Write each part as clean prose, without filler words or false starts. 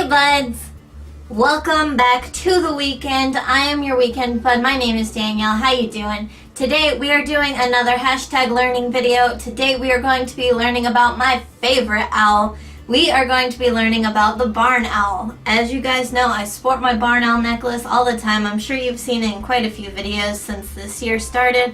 Hey buds! Welcome back to the weekend. I am your weekend bud. My name is Danielle. How you doing? Today we are doing another hashtag learning video. Today we are going to be learning about my favorite owl. We are going to be learning about the barn owl. As you guys know, I sport my barn owl necklace all the time. I'm sure you've seen it in quite a few videos since this year started.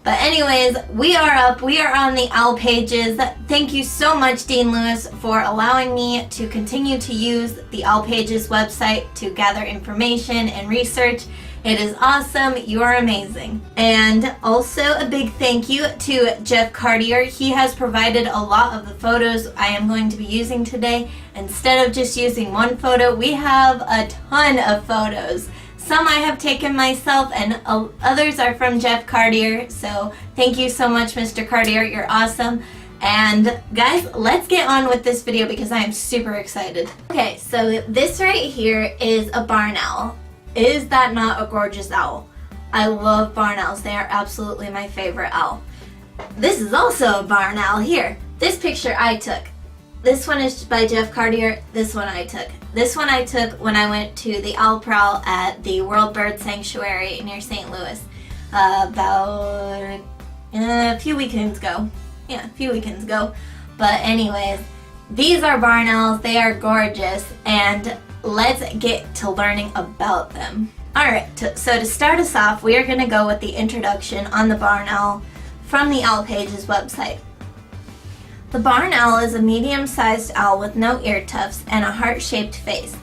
But anyways, we are up. We are on the owl pages. Thank you so much, Dean Lewis, for allowing me to continue to use the owl pages website to gather information and research. It is awesome. You are amazing. And also a big thank you to Jeff Cartier. He has provided a lot of the photos I am going to be using today. Instead of just using one photo, we have a ton of photos. Some I have taken myself and others are from Jeff Cartier. So thank you so much, Mr. Cartier. You're awesome. And guys, let's get on with this video because I am super excited. Okay, so this right here is a barn owl. Is that not a gorgeous owl? I love barn owls. They are absolutely my favorite owl. This is also a barn owl here. This picture I took. This one is by Jeff Cartier. This one I took. This one I took when I went to the Owl Prowl at the World Bird Sanctuary near St. Louis about a few weekends ago. Yeah, a few weekends ago. But anyways, these are barn owls. They are gorgeous, and let's get to learning about them. Alright, so to start us off, we are going to go with the introduction on the barn owl from the Owl Pages website. The barn owl is a medium-sized owl with no ear tufts and a heart-shaped face.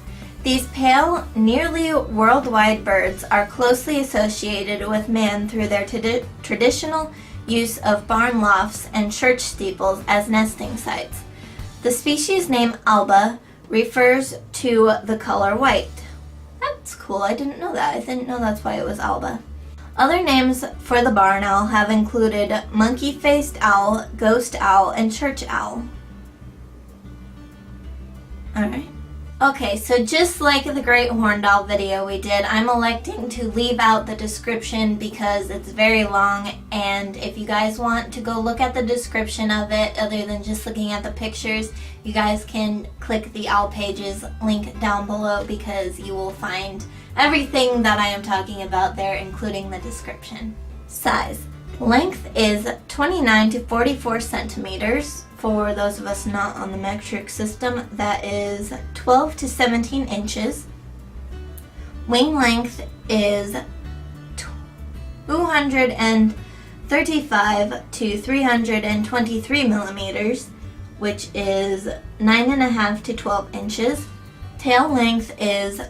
These pale, nearly worldwide birds are closely associated with man through their traditional use of barn lofts and church steeples as nesting sites. The species name alba refers to the color white. That's cool, I didn't know that. I didn't know that's why it was alba. Other names for the barn owl have included monkey-faced owl, ghost owl, and church owl. Alright. Okay, so just like the great horned owl video we did, I'm electing to leave out the description because it's very long, and if you guys want to go look at the description of it other than just looking at the pictures, you guys can click the Owl Pages link down below because you will find everything that I am talking about there, including the description. Size. Length is 29 to 44 centimeters. For those of us not on the metric system, that is 12 to 17 inches. Wing length is 235 to 323 millimeters, which is 9.5 to 12 inches. Tail length is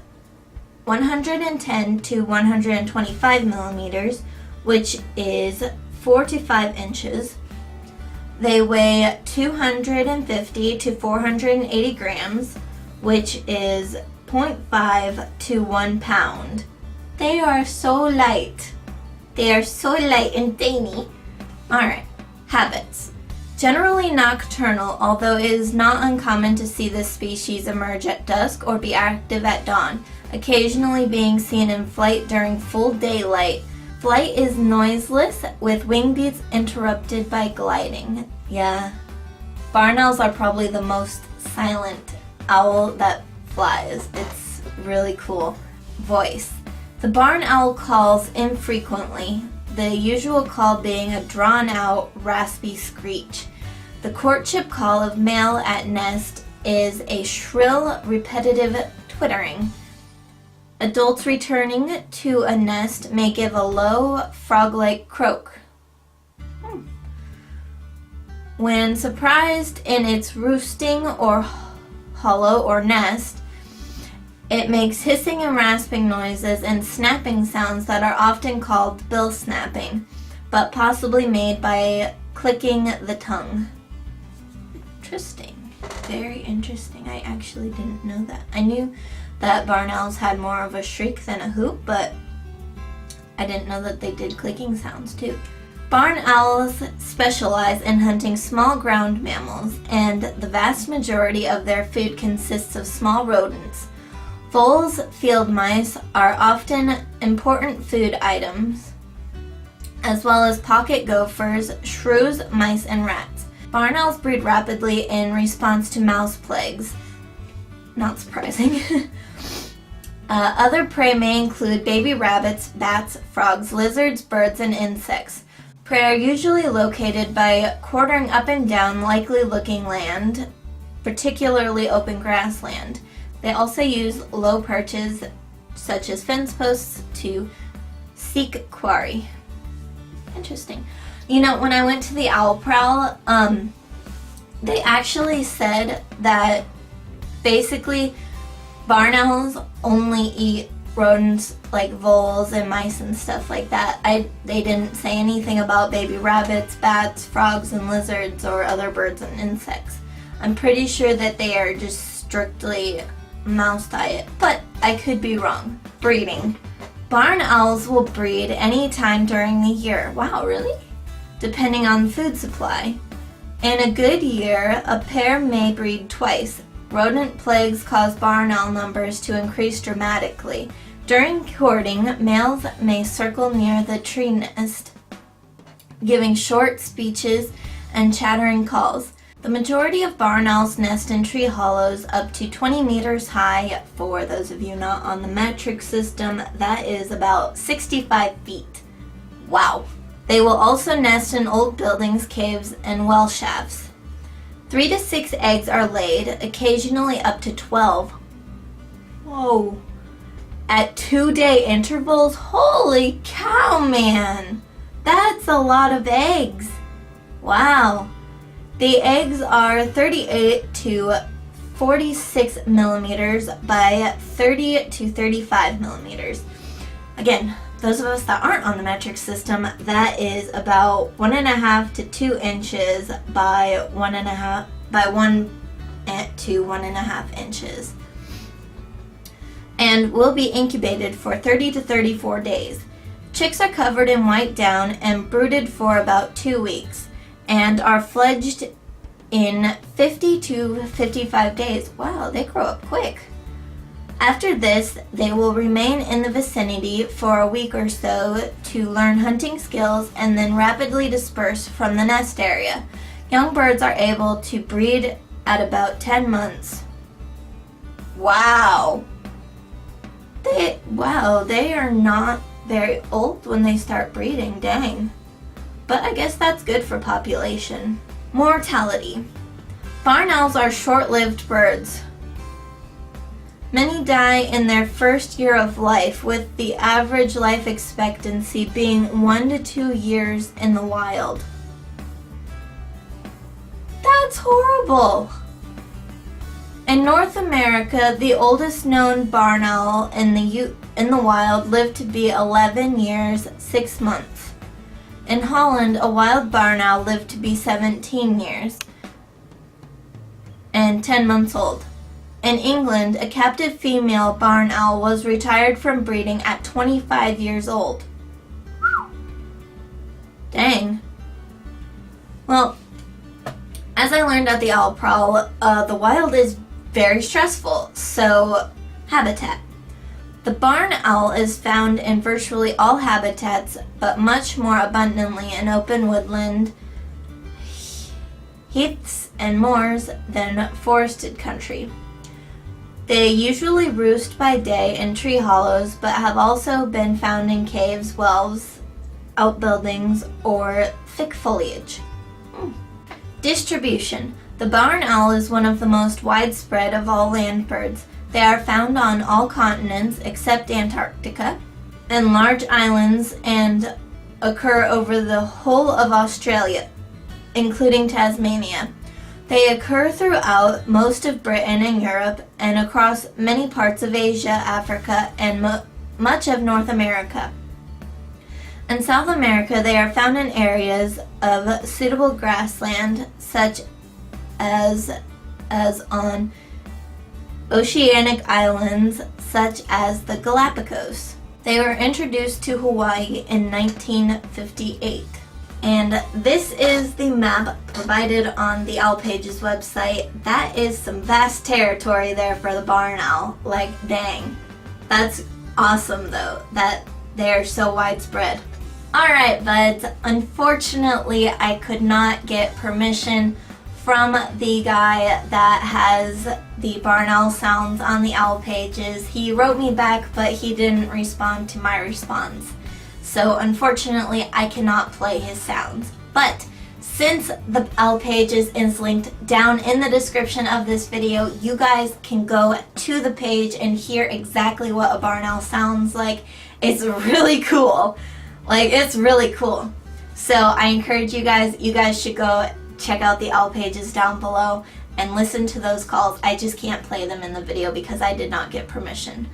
110 to 125 millimeters, which is 4 to 5 inches. They weigh 250 to 480 grams, which is 0.5 to 1 pound. They are so light. They are so light and tiny. Alright, habits. Generally nocturnal, although it is not uncommon to see this species emerge at dusk or be active at dawn, occasionally being seen in flight during full daylight. Flight is noiseless, with wing beats interrupted by gliding. Yeah, barn owls are probably the most silent owl that flies. It's really cool. Voice. The barn owl calls infrequently, the usual call being a drawn-out, raspy screech. The courtship call of male at nest is a shrill, repetitive twittering. Adults returning to a nest may give a low, frog-like croak. When surprised in its roosting or hollow or nest, it makes hissing and rasping noises and snapping sounds that are often called bill snapping, but possibly made by clicking the tongue. Interesting. Very interesting. I actually didn't know that. I knew that barn owls had more of a shriek than a hoot, but I didn't know that they did clicking sounds too. Barn owls specialize in hunting small ground mammals, and the vast majority of their food consists of small rodents. Voles, field mice are often important food items, as well as pocket gophers, shrews, mice, and rats. Barn owls breed rapidly in response to mouse plagues. Not surprising. Other prey may include baby rabbits, bats, frogs, lizards, birds, and insects. Prey are usually located by quartering up and down likely looking land, particularly open grassland. They also use low perches, such as fence posts, to seek quarry. Interesting. You know, when I went to the Owl Prowl, they actually said that basically barn owls only eat rodents like voles and mice and stuff like that. They didn't say anything about baby rabbits, bats, frogs, and lizards, or other birds and insects. I'm pretty sure that they are just strictly mouse diet, but I could be wrong. Breeding. Barn owls will breed any time during the year. Wow, really? Depending on food supply. In a good year, a pair may breed twice. Rodent plagues cause barn owl numbers to increase dramatically. During courting, males may circle near the tree nest, giving short speeches and chattering calls. The majority of barn owls nest in tree hollows up to 20 meters high. For those of you not on the metric system, that is about 65 feet. Wow. They will also nest in old buildings, caves, and well shafts. 3 to 6 eggs are laid, occasionally up to 12. Whoa. At 2-day intervals? Holy cow, man! That's a lot of eggs. Wow. The eggs are 38 to 46 millimeters by 30 to 35 millimeters. Again, those of us that aren't on the metric system, that is about 1.5 to 2 inches by 1 to 1.5 inches, and will be incubated for 30 to 34 days. Chicks are covered in white down and brooded for about 2 weeks, and are fledged in 50 to 55 days. Wow, they grow up quick. After this, they will remain in the vicinity for a week or so to learn hunting skills and then rapidly disperse from the nest area. Young birds are able to breed at about 10 months. Wow. They are not very old when they start breeding, dang. But I guess that's good for population. Mortality. Barn owls are short-lived birds. Many die in their first year of life, with the average life expectancy being 1 to 2 years in the wild. That's horrible! In North America, the oldest known barn owl in the wild lived to be 11 years, 6 months. In Holland, a wild barn owl lived to be 17 years and 10 months old. In England, a captive female barn owl was retired from breeding at 25 years old. Dang. Well, as I learned at the Owl Prowl, the wild is very stressful, so habitat. The barn owl is found in virtually all habitats, but much more abundantly in open woodland, heaths, and moors than forested country. They usually roost by day in tree hollows, but have also been found in caves, wells, outbuildings, or thick foliage. Distribution. The barn owl is one of the most widespread of all land birds. They are found on all continents except Antarctica and large islands, and occur over the whole of Australia, including Tasmania. They occur throughout most of Britain and Europe, and across many parts of Asia, Africa, and much of North America. In South America, they are found in areas of suitable grassland, such as on oceanic islands such as the Galapagos. They were introduced to Hawaii in 1958. And this is the map provided on the Owl Pages website. That is some vast territory there for the barn owl. Like, dang. That's awesome, though, that they're so widespread. Alright, but unfortunately I could not get permission from the guy that has the barn owl sounds on the owl pages. He wrote me back, but he didn't respond to my response. So unfortunately, I cannot play his sounds. But since the owl pages is linked down in the description of this video, you guys can go to the page and hear exactly what a barn owl sounds like. It's really cool. Like, it's really cool. So I encourage you guys should go check out the owl pages down below and listen to those calls. I just can't play them in the video because I did not get permission.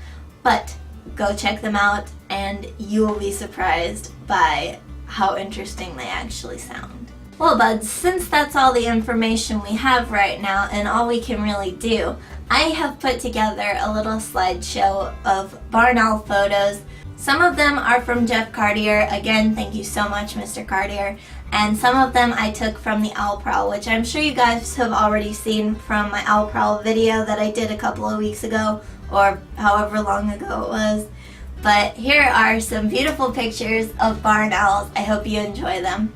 But go check them out and you will be surprised by how interesting they actually sound. Well, buds, since that's all the information we have right now and all we can really do, I have put together a little slideshow of barn owl photos. Some of them are from Jeff Cartier. Again, thank you so much, Mr. Cartier. And some of them I took from the Owl Prowl, which I'm sure you guys have already seen from my Owl Prowl video that I did a couple of weeks ago, or however long ago it was. But here are some beautiful pictures of barn owls. I hope you enjoy them.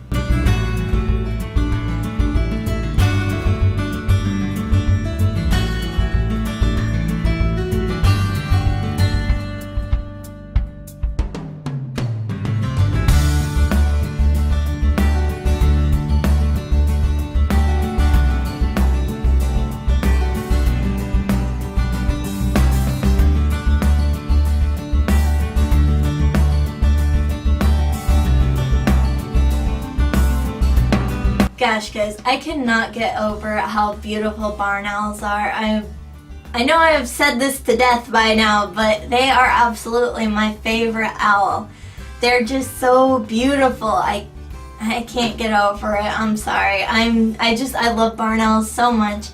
Gosh, guys, I cannot get over how beautiful barn owls are. I know I have said this to death by now, but they are absolutely my favorite owl. They're just so beautiful. I can't get over it. I'm sorry. I love barn owls so much.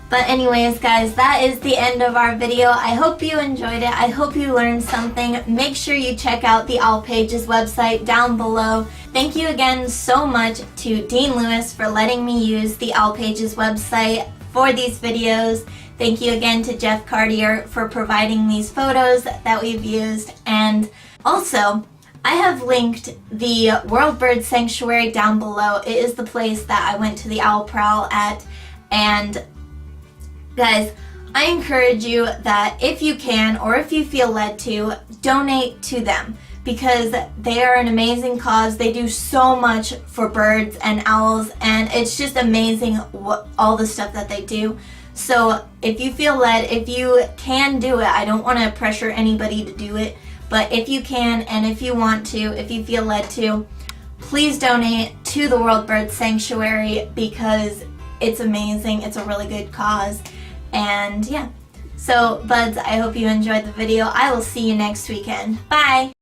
But anyways, guys, that is the end of our video. I hope you enjoyed it. I hope you learned something. Make sure you check out the Owl Pages website down below. Thank you again so much to Dean Lewis for letting me use the Owl Pages website for these videos. Thank you again to Jeff Cartier for providing these photos that we've used. And also, I have linked the World Bird Sanctuary down below. It is the place that I went to the Owl Prowl at. And guys, I encourage you that if you can, or if you feel led to, donate to them, because they are an amazing cause. They do so much for birds and owls, and it's just amazing all the stuff that they do. So if you feel led, if you can do it, I don't want to pressure anybody to do it, but if you can and if you want to, if you feel led to, please donate to the World Bird Sanctuary because it's amazing. It's a really good cause. And yeah, so buds, I hope you enjoyed the video. I will see you next weekend. Bye!